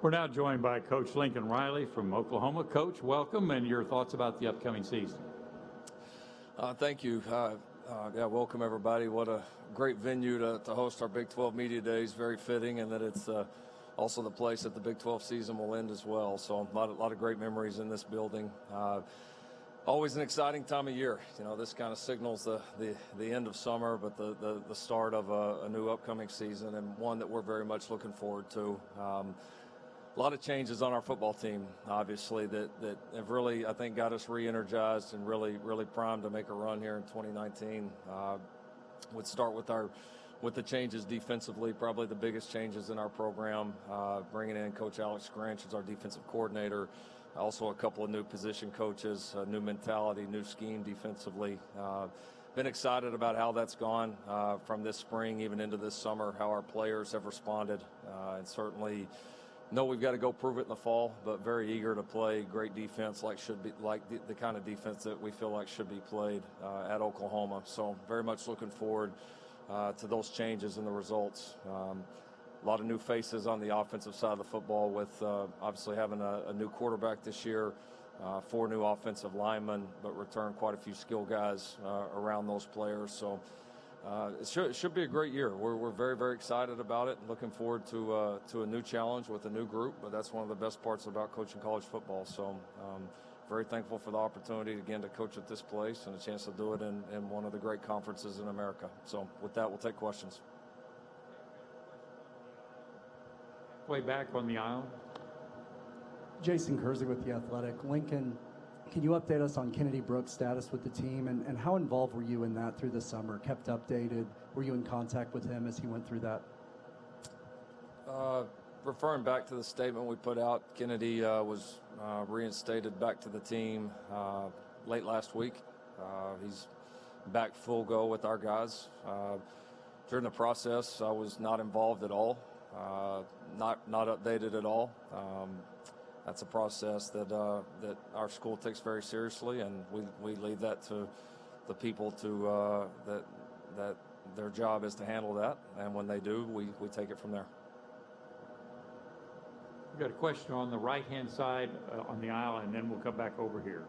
We're now joined by Coach Lincoln Riley from Oklahoma. Coach, welcome, and your thoughts about the upcoming season. Thank you. Welcome everybody. What a great venue to host our Big 12 Media Days. Very fitting, and that it's also the place that the Big 12 season will end as well. So a lot of great memories in this building. Always an exciting time of year. You know, this kind of signals the end of summer, but the start of a new upcoming season, and one that we're very much looking forward to. A lot of changes on our football team, obviously, that have really, I think, got us re-energized and really primed to make a run here in 2019. Would start with the changes defensively, probably the biggest changes in our program, bringing in Coach Alex Grinch as our defensive coordinator. Also a couple of new position coaches, a new mentality, new scheme defensively. Been excited about how that's gone from this spring even into this summer, how our players have responded, and certainly know we've got to go prove it in the fall, but very eager to play great defense like the kind of defense that we feel like should be played at Oklahoma. So very much looking forward to those changes and the results. A lot of new faces on the offensive side of the football with obviously having a new quarterback this year, 4 new offensive linemen, but return quite a few skill guys around those players. So it should be a great year. We're very excited about it. Looking forward to a new challenge with a new group, but that's one of the best parts about coaching college football. So very thankful for the opportunity again to coach at this place and a chance to do it in one of the great conferences in America. So with that, we'll take questions. Way back on the aisle. Jason Kersey with The Athletic. Lincoln, can you update us on Kennedy Brooks' status with the team, and how involved were you in that through the summer? Kept updated? Were you in contact with him as he went through that? Referring back to the statement we put out, Kennedy was reinstated back to the team late last week. He's back full go with our guys. During the process, I was not involved at all. Not updated at all. That's a process that our school takes very seriously, and we leave that to the people that their job is to handle that, and when they do, we take it from there. We've got a question on the right-hand side on the aisle, and then we'll come back over here.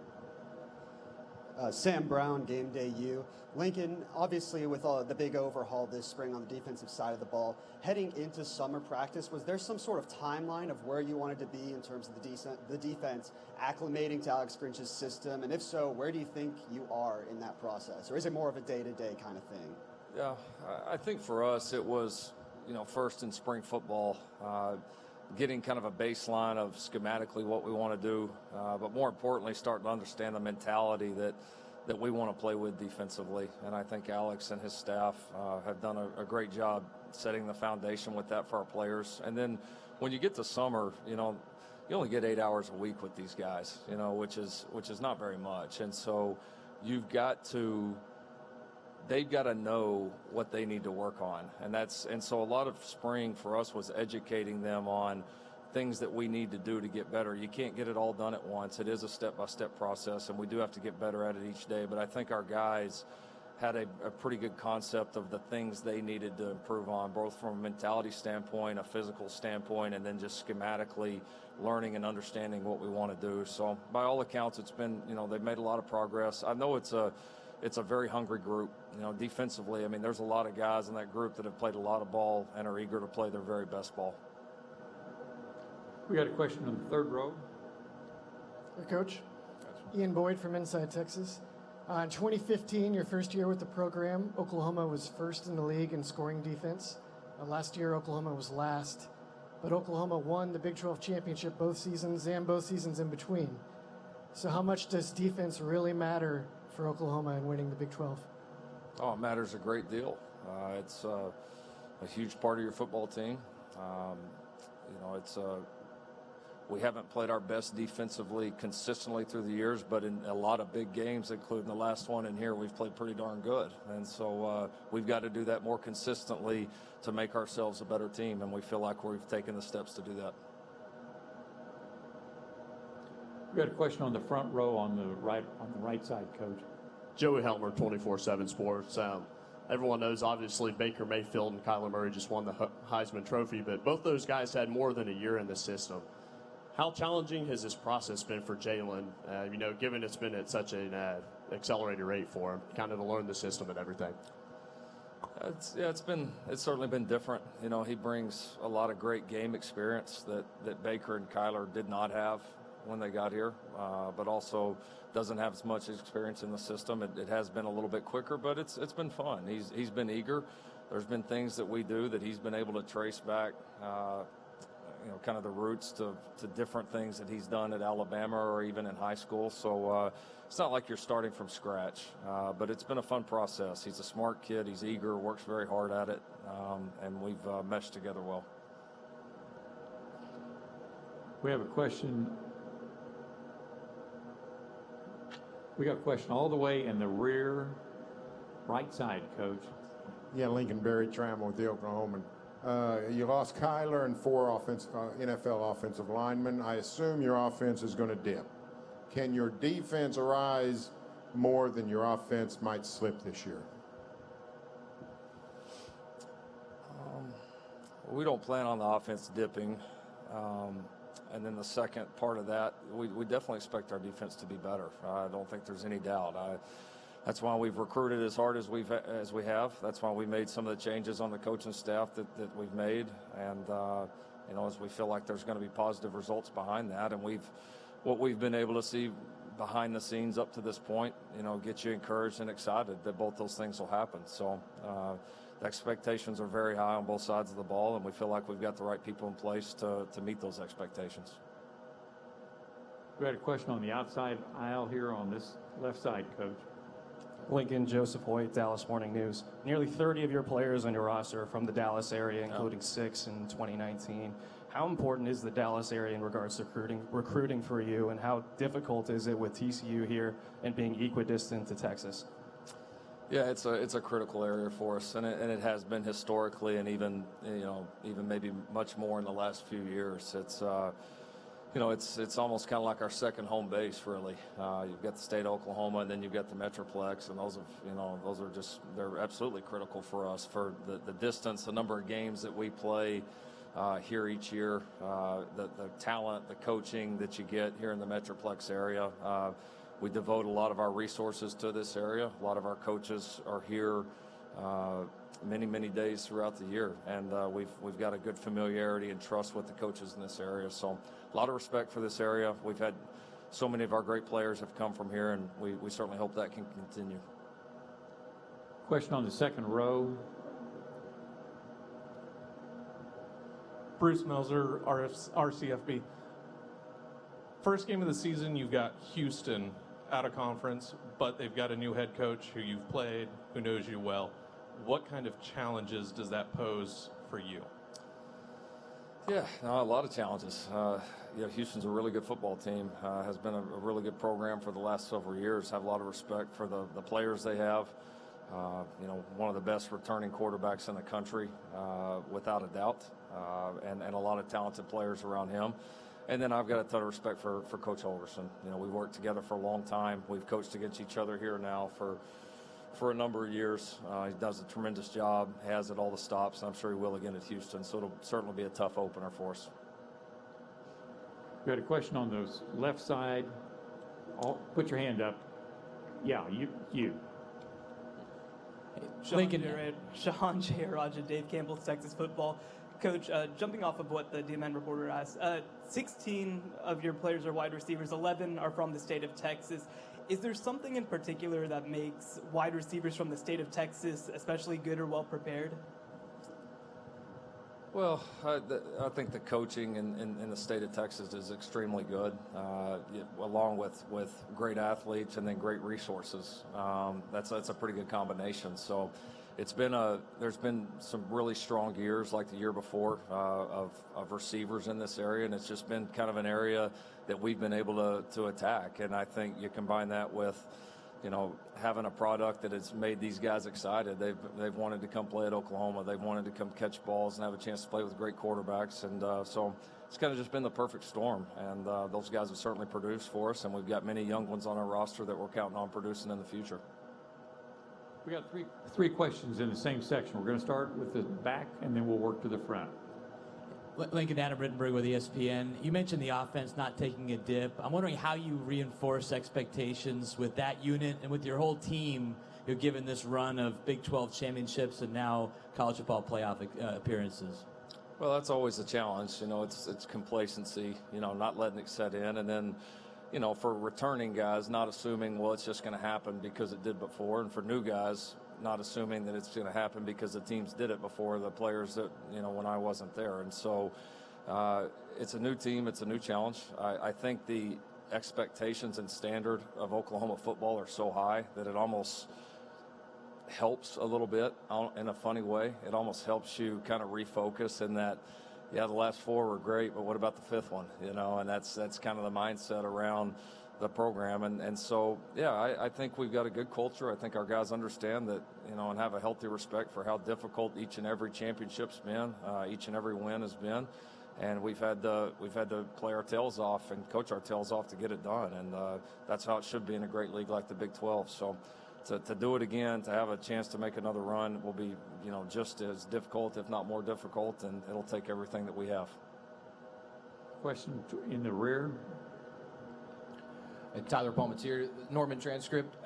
Sam Brown, Game Day U. Lincoln, obviously with the big overhaul this spring on the defensive side of the ball, heading into summer practice, was there some sort of timeline of where you wanted to be in terms of the defense acclimating to Alex Grinch's system? And if so, where do you think you are in that process? Or is it more of a day-to-day kind of thing? Yeah, I think for us it was, first in spring football, getting kind of a baseline of schematically what we want to do, but more importantly, starting to understand the mentality that we want to play with defensively. And I think Alex and his staff have done a great job setting the foundation with that for our players. And then when you get to summer, you only get 8 hours a week with these guys, which is not very much. And so they've got to know what they need to work on. And so a lot of spring for us was educating them on things that we need to do to get better. You can't get it all done at once. It is a step-by-step process, and we do have to get better at it each day. But I think our guys had a pretty good concept of the things they needed to improve on, both from a mentality standpoint, a physical standpoint, and then just schematically learning and understanding what we want to do. So by all accounts, it's been, they've made a lot of progress. I know it's a very hungry group, defensively. I mean, there's a lot of guys in that group that have played a lot of ball and are eager to play their very best ball. We got a question on the third row. Hey, Coach. Ian Boyd from Inside Texas. In 2015, your first year with the program, Oklahoma was first in the league in scoring defense. Last year, Oklahoma was last. But Oklahoma won the Big 12 championship both seasons and both seasons in between. So how much does defense really matter for Oklahoma in winning the Big 12? Oh, it matters a great deal. It's a huge part of your football team. We haven't played our best defensively consistently through the years, but in a lot of big games, including the last one in here, we've played pretty darn good. And so we've got to do that more consistently to make ourselves a better team, and we feel like we've taken the steps to do that. We got a question on the front row on the right side, Coach. Joey Helmer, 24/7 Sports. everyone knows obviously Baker Mayfield and Kyler Murray just won the Heisman Trophy, but both those guys had more than a year in the system. How challenging has this process been for Jalen, given it's been at such an accelerated rate for him, kind of to learn the system and everything? It's certainly been different. He brings a lot of great game experience that Baker and Kyler did not have when they got here, but also doesn't have as much experience in the system. It has been a little bit quicker, but it's been fun. He's been eager. There's been things that we do that he's been able to trace back, kind of the roots to different things that he's done at Alabama or even in high school. So it's not like you're starting from scratch, but it's been a fun process. He's a smart kid. He's eager, works very hard at it, and we've meshed together well. We have a question. We got a question all the way in the rear right side, Coach. Yeah, Lincoln Berry Trammell with the Oklahoman. You lost Kyler and 4 NFL offensive linemen. I assume your offense is going to dip. Can your defense rise more than your offense might slip this year? We don't plan on the offense dipping. And then the second part of that, we definitely expect our defense to be better. I don't think there's any doubt. That's why we've recruited as hard as we have. That's why we made some of the changes on the coaching staff that we've made. And, as we feel like there's going to be positive results behind that. And what we've been able to see behind the scenes up to this point, get you encouraged and excited that both those things will happen. So the expectations are very high on both sides of the ball, and we feel like we've got the right people in place to meet those expectations. We had a question on the outside aisle here on this left side, Coach. Lincoln, Joseph Hoyt, Dallas Morning News. Nearly 30 of your players on your roster are from the Dallas area, including 6 in 2019. How important is the Dallas area in regards to recruiting for you, and how difficult is it with TCU here and being equidistant to Texas? Yeah, it's a critical area for us, and it has been historically, and even maybe much more in the last few years. It's it's almost kind of like our second home base, really. You've got the state of Oklahoma, and then you've got the Metroplex, and those are they're absolutely critical for us for the distance, the number of games that we play here each year, the talent, the coaching that you get here in the Metroplex area. We devote a lot of our resources to this area. A lot of our coaches are here many days throughout the year, and we've got a good familiarity and trust with the coaches in this area. So a lot of respect for this area. We've had so many of our great players have come from here, and we certainly hope that can continue. Question on the second row. Bruce Melzer, RCFB. First game of the season, you've got Houston out of conference, but they've got a new head coach who you've played, who knows you well. What kind of challenges does that pose for you? Yeah, a lot of challenges. Houston's a really good football team, has been a really good program for the last several years. Have a lot of respect for the players they have. One of the best returning quarterbacks in the country, without a doubt, and a lot of talented players around him. And then I've got a ton of respect for Coach Holgorsen. We've worked together for a long time. We've coached against each other here now for a number of years. He does a tremendous job, has at all the stops, and I'm sure he will again at Houston. So it'll certainly be a tough opener for us. We had a question on the left side. Put your hand up. Yeah, you. Lincoln, Shahan Jayaraj, Dave Campbell's Texas Football. Coach, jumping off of what the DMN reporter asked, 16 of your players are wide receivers, 11 are from the state of Texas. Is there something in particular that makes wide receivers from the state of Texas especially good or well prepared? Well, I think the coaching in the state of Texas is extremely good, along with great athletes and then great resources. That's a pretty good combination. So there's been some really strong years like the year before of receivers in this area, and it's just been kind of an area that we've been able to attack. And I think you combine that with having a product that has made these guys excited. They've wanted to come play at Oklahoma. They've wanted to come catch balls and have a chance to play with great quarterbacks. And so it's kind of just been the perfect storm. And those guys have certainly produced for us. And we've got many young ones on our roster that we're counting on producing in the future. We got three questions in the same section. We're going to start with the back, and then we'll work to the front. Lincoln, Adam Rittenberg with ESPN. You mentioned the offense not taking a dip. I'm wondering how you reinforce expectations with that unit and with your whole team, given this run of Big 12 championships and now college football playoff appearances. Well, that's always a challenge. It's complacency, not letting it set in. And then, for returning guys, not assuming, well, it's just going to happen because it did before. And for new guys, not assuming that it's going to happen because the teams did it before, the players that, when I wasn't there. And so it's a new team. It's a new challenge. I think the expectations and standard of Oklahoma football are so high that it almost helps a little bit in a funny way. It almost helps you kind of refocus in that, the last four were great, but what about the fifth one? And that's kind of the mindset around the program. And so, I think we've got a good culture. I think our guys understand that, and have a healthy respect for how difficult each and every championship's been, each and every win has been. And we've had to play our tails off and coach our tails off to get it done. And that's how it should be in a great league like the Big 12. So to do it again, to have a chance to make another run will be, just as difficult, if not more difficult, and it'll take everything that we have. Question in the rear. Tyler Palmatier, Norman Transcript.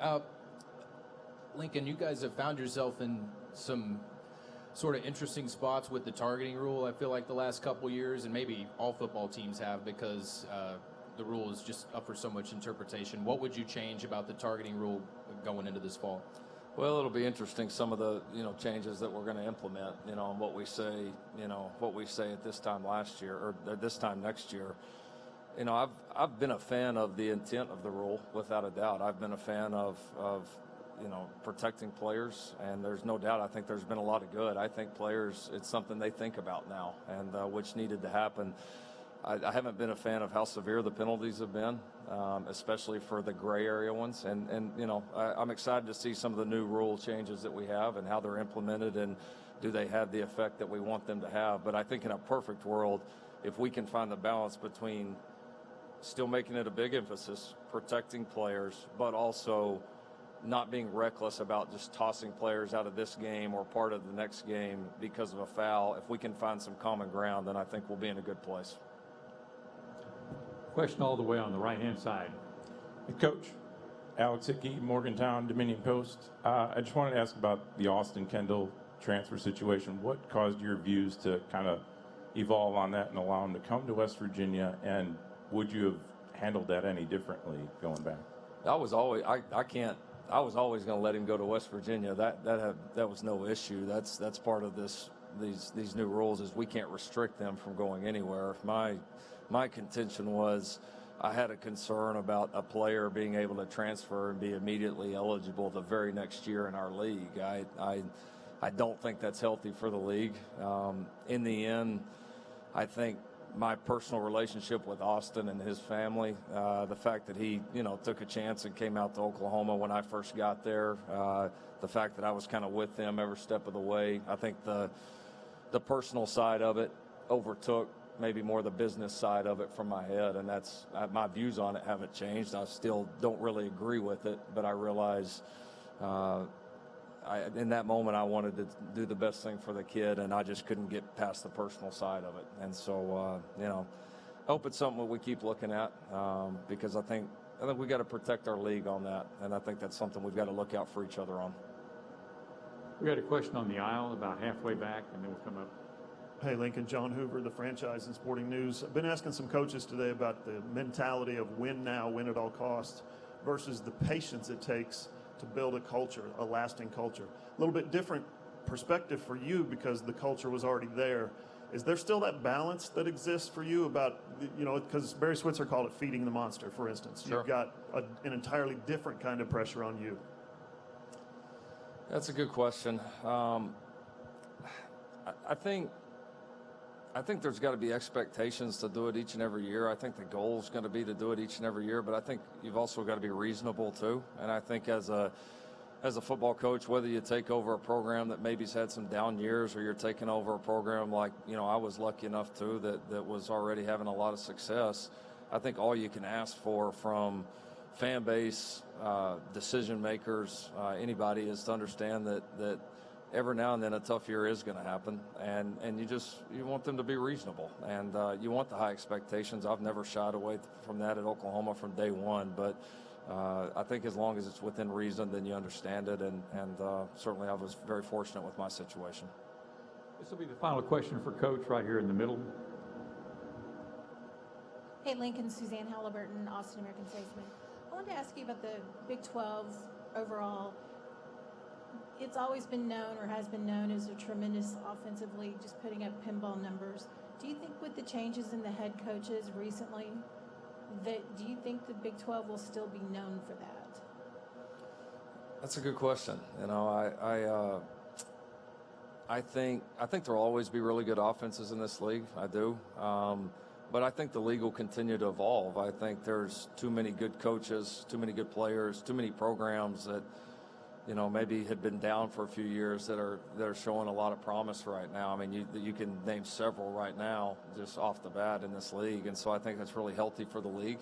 Lincoln, you guys have found yourself in some sort of interesting spots with the targeting rule, I feel like, the last couple years, and maybe all football teams have, because the rule is just up for so much interpretation. What would you change about the targeting rule going into this fall? Well, it'll be interesting, some of the changes that we're going to implement, and what we say at this time last year or this time next year. I've been a fan of the intent of the rule, without a doubt. I've been a fan of protecting players, and there's no doubt I think there's been a lot of good. I think players, it's something they think about now, and which needed to happen. I haven't been a fan of how severe the penalties have been, especially for the gray area ones. And I'm excited to see some of the new rule changes that we have and how they're implemented, and do they have the effect that we want them to have. But I think in a perfect world, if we can find the balance between still making it a big emphasis, protecting players, but also not being reckless about just tossing players out of this game or part of the next game because of a foul, if we can find some common ground, then I think we'll be in a good place. Question all the way on the right-hand side. Coach, Alex Hickey, Morgantown, Dominion Post. I just wanted to ask about the Austin Kendall transfer situation. What caused your views to kind of evolve on that and allow him to come to West Virginia? And would you have handled that any differently going back? I was always going to let him go to West Virginia. That was no issue. That's part of these new rules, is we can't restrict them from going anywhere. My contention was I had a concern about a player being able to transfer and be immediately eligible the very next year in our league. I don't think that's healthy for the league. In the end, I think my personal relationship with Austin and his family, the fact that he, took a chance and came out to Oklahoma when I first got there, the fact that I was kind of with them every step of the way, I think the personal side of it overtook maybe more the business side of it from my head, and that's my views on it haven't changed. I still don't really agree with it, but I realize in that moment I wanted to do the best thing for the kid, and I just couldn't get past the personal side of it. And so, I hope it's something that we keep looking at, because I think we got to protect our league on that, and I think that's something we've got to look out for each other on. We got a question on the aisle about halfway back, and then we'll come up. Hey, Lincoln, John Hoover, the Franchise and Sporting News. I've been asking some coaches today about the mentality of win now, win at all costs, versus the patience it takes to build a culture, a lasting culture. A little bit different perspective for you because the culture was already there. Is there still that balance that exists for you about, because Barry Switzer called it feeding the monster, for instance. Sure. You've got an entirely different kind of pressure on you. That's a good question. I think there's got to be expectations to do it each and every year. I think the goal is going to be to do it each and every year, but I think you've also got to be reasonable too. And I think as a football coach, whether you take over a program that maybe's had some down years, or you're taking over a program like, I was lucky enough to that was already having a lot of success, I think all you can ask for from fan base, decision makers, anybody, is to understand that every now and then a tough year is going to happen, and you want them to be reasonable, and you want the high expectations. I've never shied away from that at Oklahoma from day one, but I think as long as it's within reason, then you understand it, and certainly I was very fortunate with my situation. This will be the final question for Coach right here in the middle. Hey, Lincoln, Suzanne Halliburton, Austin American-Statesman. I wanted to ask you about the Big 12 overall. It's always been known, or has been known, as a tremendous offensive league, just putting up pinball numbers. Do you think with the changes in the head coaches recently, do you think the Big 12 will still be known for that? That's a good question. You know, I think there'll always be really good offenses in this league. I do. But I think the league will continue to evolve. I think there's too many good coaches, too many good players, too many programs that, you know, maybe had been down for a few years that are showing a lot of promise right now. I mean, you can name several right now just off the bat in this league, and so I think that's really healthy for the league.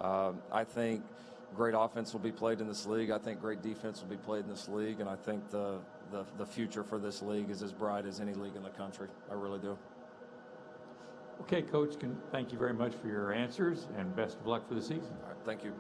I think great offense will be played in this league. I think great defense will be played in this league, and I think the future for this league is as bright as any league in the country. I really do. Okay, Coach, thank you very much for your answers, and best of luck for the season. All right, thank you.